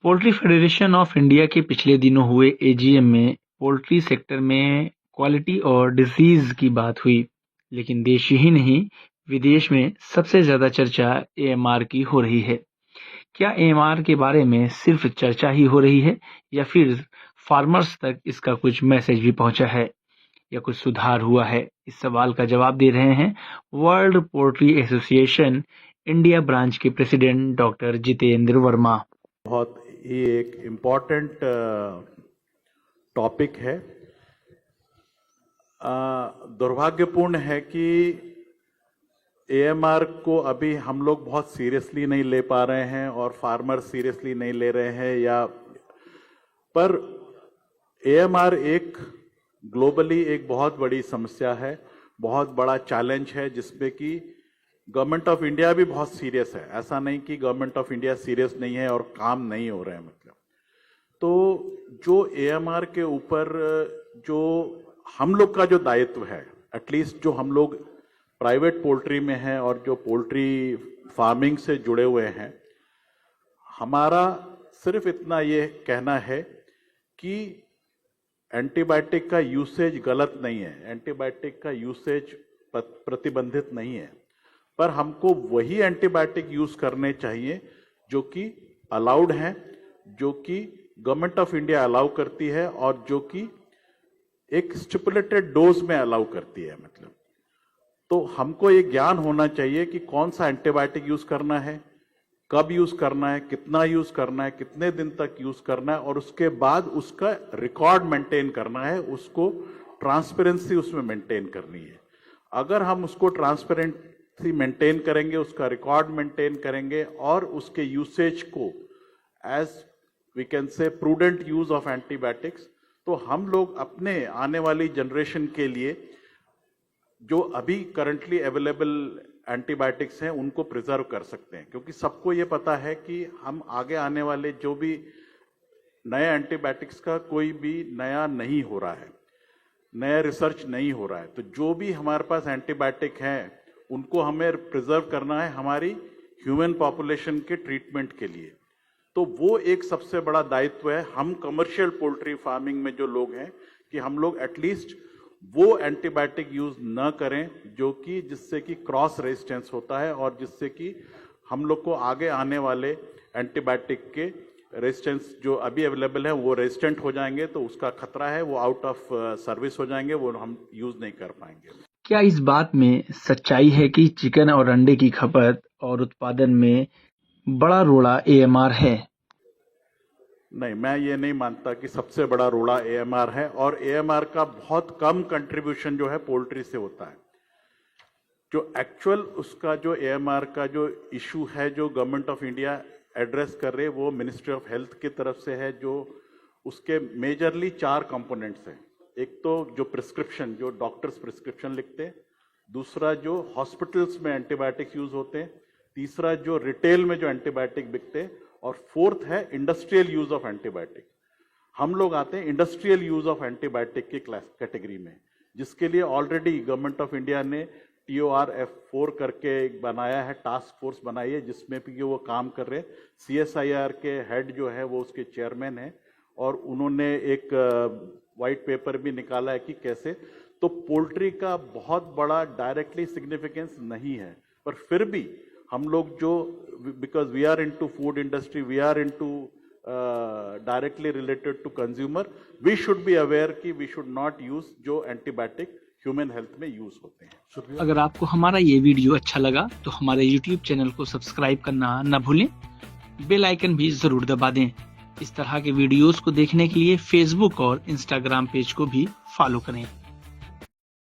Poultry federation of India के पिछले दिनों हुए एजीएम में पोल्ट्री सेक्टर में क्वालिटी और डिजीज की बात हुई, लेकिन देश ही नहीं विदेश में सबसे ज्यादा चर्चा एएमआर की हो रही है। क्या एएमआर के बारे में सिर्फ चर्चा ही हो रही है या फिर फार्मर्स तक इसका कुछ मैसेज भी पहुंचा है या कुछ सुधार हुआ है? इस सवाल का जवाब दे रहे हैं world poultry association India branch के प्रेसिडेंट डॉक्टर जितेंद्र वर्मा। बहुत ही एक इम्पॉर्टेंट टॉपिक है। दुर्भाग्यपूर्ण है कि एएमआर को अभी हम लोग बहुत सीरियसली नहीं ले पा रहे हैं और फार्मर सीरियसली नहीं ले रहे हैं पर एएमआर एक ग्लोबली एक बहुत बड़ी समस्या है, बहुत बड़ा चैलेंज है जिसमें कि गवर्नमेंट ऑफ इंडिया भी बहुत सीरियस है। ऐसा नहीं कि गवर्नमेंट ऑफ इंडिया सीरियस नहीं है और काम नहीं हो रहे हैं। मतलब तो जो एएमआर के ऊपर जो हम लोग का जो दायित्व है, एटलीस्ट जो हम लोग प्राइवेट पोल्ट्री में हैं और जो पोल्ट्री फार्मिंग से जुड़े हुए हैं, हमारा सिर्फ इतना ये कहना है कि एंटीबायोटिक का यूसेज गलत नहीं है, एंटीबायोटिक का यूसेज प्रतिबंधित नहीं है, पर हमको वही एंटीबायोटिक यूज करने चाहिए जो कि अलाउड हैं, जो कि गवर्नमेंट ऑफ इंडिया अलाउ करती है और जो कि एक स्टिपुलेटेड डोज में अलाउ करती है। मतलब तो हमको ये ज्ञान होना चाहिए कि कौन सा एंटीबायोटिक यूज करना है, कब यूज करना है, कितना यूज करना है, कितने दिन तक यूज करना है और उसके बाद उसका रिकॉर्ड मेंटेन करना है, उसको ट्रांसपेरेंसी उसमें मेंटेन करनी है। अगर हम उसको ट्रांसपेरेंसी मेंटेन करेंगे, उसका रिकॉर्ड मेंटेन करेंगे और उसके यूसेज को as we can say prudent use of antibiotics, तो हम लोग अपने आने वाली जनरेशन के लिए जो अभी करंटली अवेलेबल एंटीबायोटिक्स हैं उनको प्रिजर्व कर सकते हैं। क्योंकि सबको ये पता है कि हम आगे आने वाले जो भी नए एंटीबायोटिक्स का कोई भी नया नहीं हो रहा है, नया रिसर्च नहीं हो रहा है, तो जो भी हमारे पास एंटीबायोटिक हैं उनको हमें प्रिजर्व करना है हमारी ह्यूमन पॉपुलेशन के ट्रीटमेंट के लिए। तो वो एक सबसे बड़ा दायित्व है हम कमर्शियल पोल्ट्री फार्मिंग में जो लोग हैं कि हम लोग एटलीस्ट वो एंटीबायोटिक यूज न करें जो कि जिससे कि क्रॉस रेजिस्टेंस होता है और जिससे कि हम लोग को आगे आने वाले एंटीबायोटिक के रेजिस्टेंस जो अभी अवेलेबल है वो रेजिस्टेंट हो जाएंगे, तो उसका खतरा है, वो आउट ऑफ सर्विस हो जाएंगे, वो हम यूज नहीं कर पाएंगे। क्या इस बात में सच्चाई है कि चिकन और अंडे की खपत और उत्पादन में बड़ा रोड़ा एएमआर है? नहीं, मैं ये नहीं मानता कि सबसे बड़ा रोड़ा एएमआर है और एएमआर का बहुत कम कंट्रीब्यूशन जो है पोल्ट्री से होता है। जो एक्चुअल उसका जो एएमआर का जो इशू है जो गवर्नमेंट ऑफ इंडिया एड्रेस कर रही है वो मिनिस्ट्री ऑफ हेल्थ की तरफ से है। जो उसके मेजरली 4 कंपोनेंट्स हैं। एक तो जो प्रिस्क्रिप्शन, जो डॉक्टर्स प्रिस्क्रिप्शन लिखते हैं, दूसरा जो हॉस्पिटल्स में एंटीबायोटिक्स यूज होते हैं, तीसरा जो रिटेल में जो एंटीबायोटिक बिकते हैं और फोर्थ है इंडस्ट्रियल यूज ऑफ एंटीबायोटिक। हम लोग आते हैं इंडस्ट्रियल यूज ऑफ एंटीबायोटिक की कैटेगरी में, जिसके लिए ऑलरेडी गवर्नमेंट ऑफ इंडिया ने TORF4 करके बनाया है, टास्क फोर्स बनाई है जिसमें भी वो काम कर रहे हैं। CSIR के हेड जो है वो उसके चेयरमैन है और उन्होंने एक वाइट पेपर भी निकाला है कि कैसे। तो पोल्ट्री का बहुत बड़ा डायरेक्टली सिग्निफिकेंस नहीं है, पर फिर भी हम लोग जो because we are into food industry, we are into directly related to consumer, we should be aware कि वी शुड नॉट यूज जो एंटीबायोटिक ह्यूमन हेल्थ में यूज होते हैं। अगर आपको हमारा ये वीडियो अच्छा लगा तो हमारे YouTube चैनल को सब्सक्राइब करना न भूलें, बेल आइकन भी जरूर दबा दें। इस तरह के वीडियोस को देखने के लिए Facebook और Instagram पेज को भी फॉलो करें।